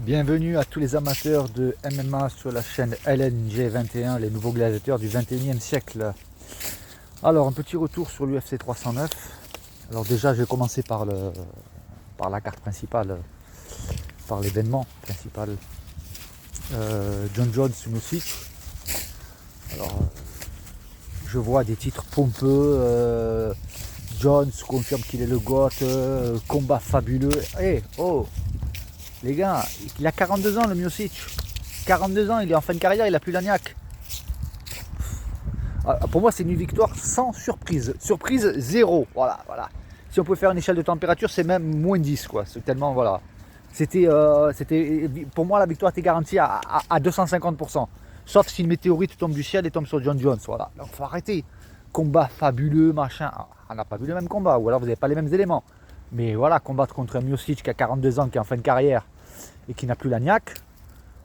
Bienvenue à tous les amateurs de MMA sur la chaîne LNG21, les nouveaux gladiateurs du 21e siècle. Alors, un petit retour sur l'UFC 309. Alors déjà, je vais commencer par la carte principale, par l'événement principal. Jon Jones, Miocic. Alors, je vois des titres pompeux. Jones confirme qu'il est le GOAT, combat fabuleux. Les gars, il a 42 ans le Miocic. 42 ans, il est en fin de carrière, il a plus l'agnac. Pour moi, c'est une victoire sans surprise. Surprise, zéro. Voilà. Si on peut faire une échelle de température, c'est même moins 10, quoi. C'est tellement, voilà. C'était, pour moi, la victoire était garantie à 250%. Sauf si une météorite tombe du ciel et tombe sur Jon Jones. Voilà. Donc, faut arrêter. Combat fabuleux, machin. On n'a pas vu le même combat, ou alors vous n'avez pas les mêmes éléments. Mais voilà, combattre contre un Miocic qui a 42 ans, qui est en fin de carrière et qui n'a plus l'agnac,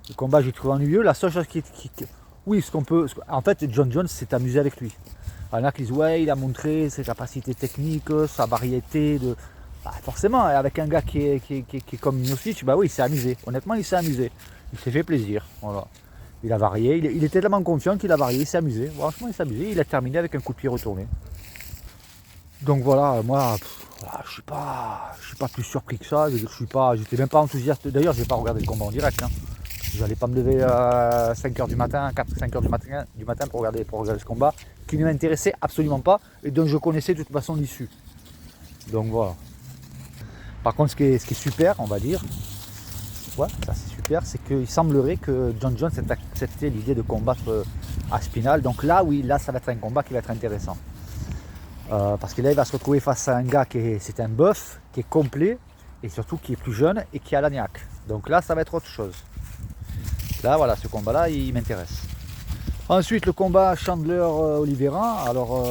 le combat, j'ai trouvé ennuyeux. La seule chose oui, ce qu'on peut. En fait, Jon Jones s'est amusé avec lui. Il y en a qui disent, ouais, il a montré ses capacités techniques, sa variété de. Bah, forcément, avec un gars qui est comme Miocic, bah oui, il s'est amusé. Honnêtement, il s'est amusé. Il s'est fait plaisir. Voilà. Il a varié. Il était tellement confiant qu'il a varié. Il s'est amusé. Franchement, il s'est amusé. Il a terminé avec un coup de pied retourné. Donc voilà, moi, je suis pas plus surpris que ça. J'étais même pas enthousiaste. D'ailleurs, je n'ai pas regardé le combat en direct. Je n'allais pas me lever à 5h du matin, 4-5h du matin pour regarder ce combat, qui ne m'intéressait absolument pas et dont je connaissais de toute façon l'issue. Donc voilà. Par contre, ce qui est super, on va dire, ouais, ça c'est super, c'est qu'il semblerait que Jon Jones ait accepté l'idée de combattre Aspinall. Donc là, oui, là, ça va être un combat qui va être intéressant. Parce que là, il va se retrouver face à un gars c'est un bœuf, qui est complet, et surtout qui est plus jeune et qui a l'agnac. Donc là, ça va être autre chose. Là, voilà, ce combat-là, il m'intéresse. Ensuite, le combat Chandler-Oliveira. Alors,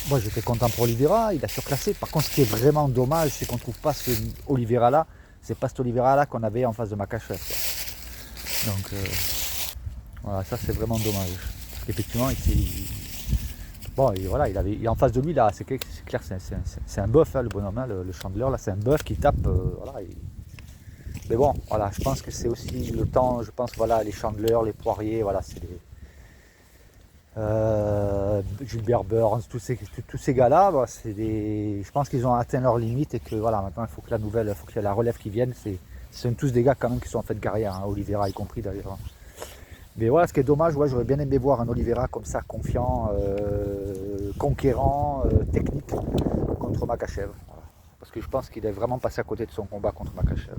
moi, j'étais content pour Oliveira, il a surclassé. Par contre, ce qui est vraiment dommage, c'est qu'on ne trouve pas ce Oliveira-là. C'est pas cet Oliveira-là qu'on avait en face de Makhachev. Donc, voilà, ça, c'est vraiment dommage. Parce qu'effectivement, voilà, il est en face de lui, là, c'est clair, c'est un bœuf, hein, le bonhomme, hein, le Chandler, là, c'est un bœuf qui tape, voilà. Mais bon, voilà, je pense que c'est aussi le temps, je pense, voilà, les Chandler, les Poirier, voilà, c'est les Gilbert Burns, tous ces gars-là, bah, je pense qu'ils ont atteint leur limite et que voilà, maintenant il faut qu'il y ait la relève qui vienne. Ce sont tous des gars quand même qui sont en fait de carrière, hein, Oliveira y compris d'ailleurs. Mais voilà, ce qui est dommage, ouais, j'aurais bien aimé voir un Oliveira comme ça, confiant, conquérant, technique, contre Makhachev. Voilà. Parce que je pense qu'il est vraiment passé à côté de son combat contre Makhachev.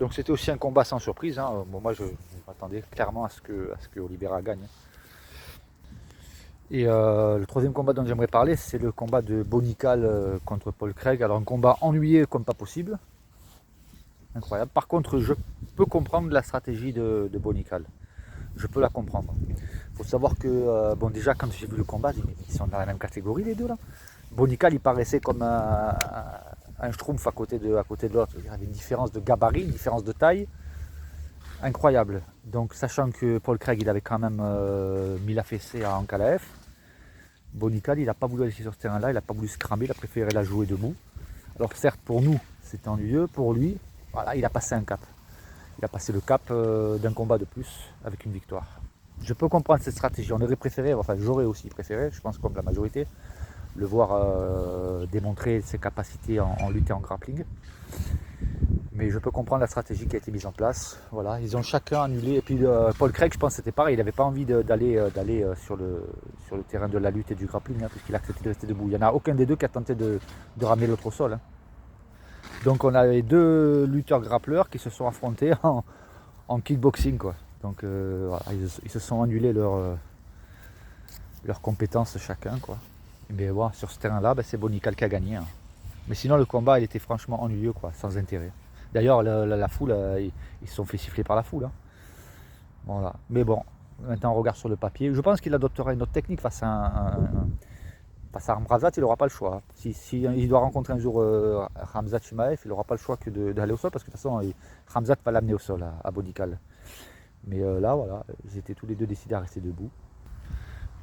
Donc c'était aussi un combat sans surprise. Hein. Bon, moi je m'attendais clairement à ce que Oliveira gagne. Et le troisième combat dont j'aimerais parler, c'est le combat de Bonical contre Paul Craig. Alors un combat ennuyé comme pas possible. Incroyable. Par contre, je peux comprendre la stratégie de Bonical. Je peux la comprendre. Il faut savoir que, bon, déjà quand j'ai vu le combat, ils sont dans la même catégorie les deux là. Bonical, il paraissait comme un schtroumpf à côté de l'autre. Il y avait une différence de gabarit, une différence de taille incroyable. Donc sachant que Paul Craig, il avait quand même mis la fessée à Ankalaev, Bonical, il n'a pas voulu aller sur ce terrain-là, il n'a pas voulu se cramer, il a préféré la jouer debout. Alors certes, pour nous, c'était ennuyeux, pour lui, voilà, il a passé un cap. Il a passé le cap d'un combat de plus avec une victoire. Je peux comprendre cette stratégie. On aurait préféré, enfin j'aurais aussi préféré, je pense comme la majorité, le voir démontrer ses capacités en lutte et en grappling. Mais je peux comprendre la stratégie qui a été mise en place. Voilà, ils ont chacun annulé. Et puis Paul Craig, je pense que c'était pareil, il n'avait pas envie d'aller sur le terrain de la lutte et du grappling, hein, puisqu'il a accepté de rester debout. Il n'y en a aucun des deux qui a tenté de ramener l'autre au sol. Hein. Donc on avait deux lutteurs grappleurs qui se sont affrontés en kickboxing, quoi. Donc voilà, ils se sont annulés leurs compétences chacun, quoi. Mais bon, sur ce terrain-là, c'est Bonical qui a gagné. Hein. Mais sinon le combat il était franchement ennuyeux, quoi, sans intérêt. D'ailleurs la foule, ils se sont fait siffler par la foule. Hein. Voilà. Mais bon, maintenant on regarde sur le papier. Je pense qu'il adoptera une autre technique face à Khamzat, il n'aura pas le choix. Si il doit rencontrer un jour Khamzat Chimaev, il n'aura pas le choix que d'aller au sol, parce que de toute façon, Khamzat va l'amener au sol à Bonical. Mais là, voilà, ils étaient tous les deux décidés à rester debout.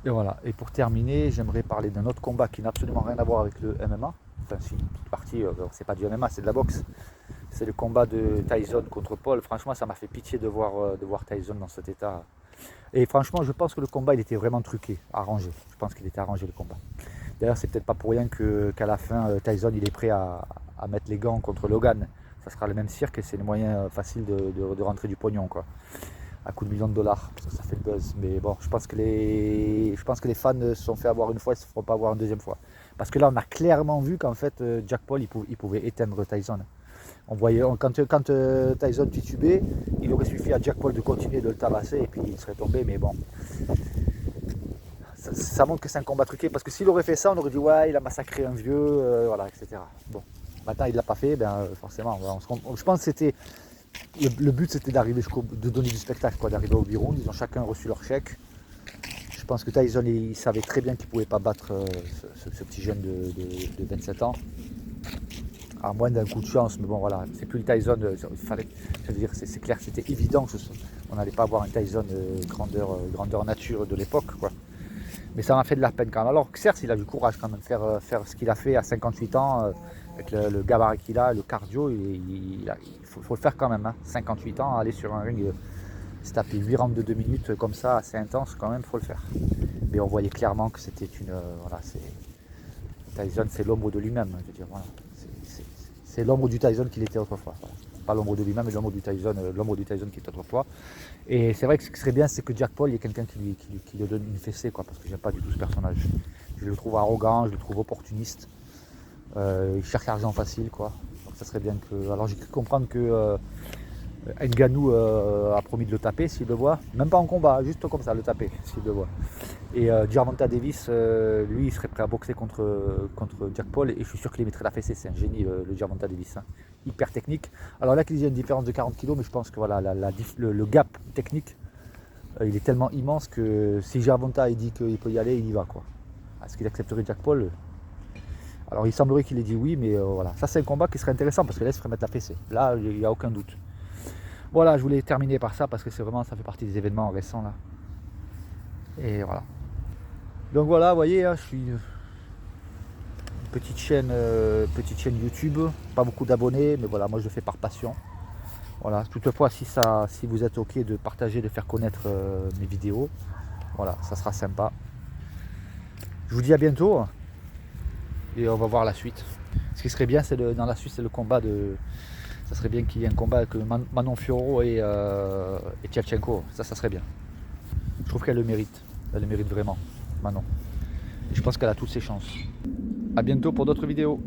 Et voilà. Et pour terminer, j'aimerais parler d'un autre combat qui n'a absolument rien à voir avec le MMA. Enfin, si, une petite partie, c'est pas du MMA, c'est de la boxe. C'est le combat de Tyson contre Paul. Franchement, ça m'a fait pitié de voir Tyson dans cet état. Et franchement, je pense que le combat, il était vraiment truqué, arrangé. Je pense qu'il était arrangé le combat. D'ailleurs, c'est peut-être pas pour rien qu'à la fin, Tyson, il est prêt à mettre les gants contre Logan. Ça sera le même cirque et c'est le moyen facile de rentrer du pognon, quoi. À coup de millions de dollars, parce que ça fait le buzz. Mais bon, je pense que les fans se sont fait avoir une fois, ils ne se feront pas avoir une deuxième fois. Parce que là, on a clairement vu qu'en fait, Jack Paul, il pouvait éteindre Tyson. On voyait, quand Tyson titubait, il aurait suffi à Jack Paul de continuer de le tabasser et puis il serait tombé. Mais bon, ça montre que c'est un combat truqué. Parce que s'il aurait fait ça, on aurait dit ouais, il a massacré un vieux, voilà, etc. Bon, maintenant il ne l'a pas fait, ben forcément. Je pense que c'était le but, c'était d'arriver de donner du spectacle, quoi, d'arriver au bureau. Ils ont chacun reçu leur chèque. Je pense que Tyson, il savait très bien qu'il ne pouvait pas battre ce petit jeune de 27 ans. À moins d'un coup de chance, mais bon voilà, c'est plus le Tyson, je veux dire, c'est clair, c'était évident qu'on n'allait pas avoir un Tyson grandeur nature de l'époque, quoi. Mais ça m'a fait de la peine quand même. Alors que certes, il a du courage quand même, faire ce qu'il a fait à 58 ans, avec le gabarit qu'il a, le cardio, il faut le faire quand même, hein. 58 ans, aller sur un ring, se taper 8 rounds de 2 minutes comme ça, assez intense quand même, faut le faire. Mais on voyait clairement que c'était Tyson, c'est l'ombre de lui-même, je veux dire, voilà. C'est l'ombre du Tyson qu'il était autrefois. Voilà. Pas l'ombre de lui-même, mais l'ombre du Tyson qui était autrefois. Et c'est vrai que ce qui serait bien, c'est que Jack Paul, il y ait quelqu'un qui lui donne une fessée, quoi, parce que j'aime pas du tout ce personnage. Je le trouve arrogant, je le trouve opportuniste. Il cherche l'argent facile, quoi. Donc ça serait bien que. Alors j'ai cru comprendre que Ngannou a promis de le taper s'il le voit, même pas en combat, juste comme ça, le taper s'il le voit. Et Gervonta Davis, lui, il serait prêt à boxer contre Jack Paul et je suis sûr qu'il mettrait la fessée. C'est un génie, le Gervonta Davis, hein. Hyper technique. Alors là, qu'il y a une différence de 40 kg, mais je pense que voilà, le gap technique, il est tellement immense que si Gervonta il dit qu'il peut y aller, il y va, quoi. Est-ce qu'il accepterait Jack Paul? Alors il semblerait qu'il ait dit oui, mais voilà. Ça, c'est un combat qui serait intéressant parce que là, il se ferait mettre la fessée. Là, il n'y a aucun doute. Voilà, je voulais terminer par ça parce que c'est vraiment, ça fait partie des événements récents là. Et voilà. Donc voilà, vous voyez, hein, je suis une petite chaîne YouTube, pas beaucoup d'abonnés, mais voilà, moi je le fais par passion. Voilà, toutefois si vous êtes ok de partager, de faire connaître mes vidéos, voilà, ça sera sympa. Je vous dis à bientôt et on va voir la suite. Ce qui serait bien, c'est dans la suite, c'est le combat de. Ça serait bien qu'il y ait un combat avec Manon Fiorot et Tchevchenko. Ça serait bien. Je trouve qu'elle le mérite. Elle le mérite vraiment, Manon. Et je pense qu'elle a toutes ses chances. A bientôt pour d'autres vidéos.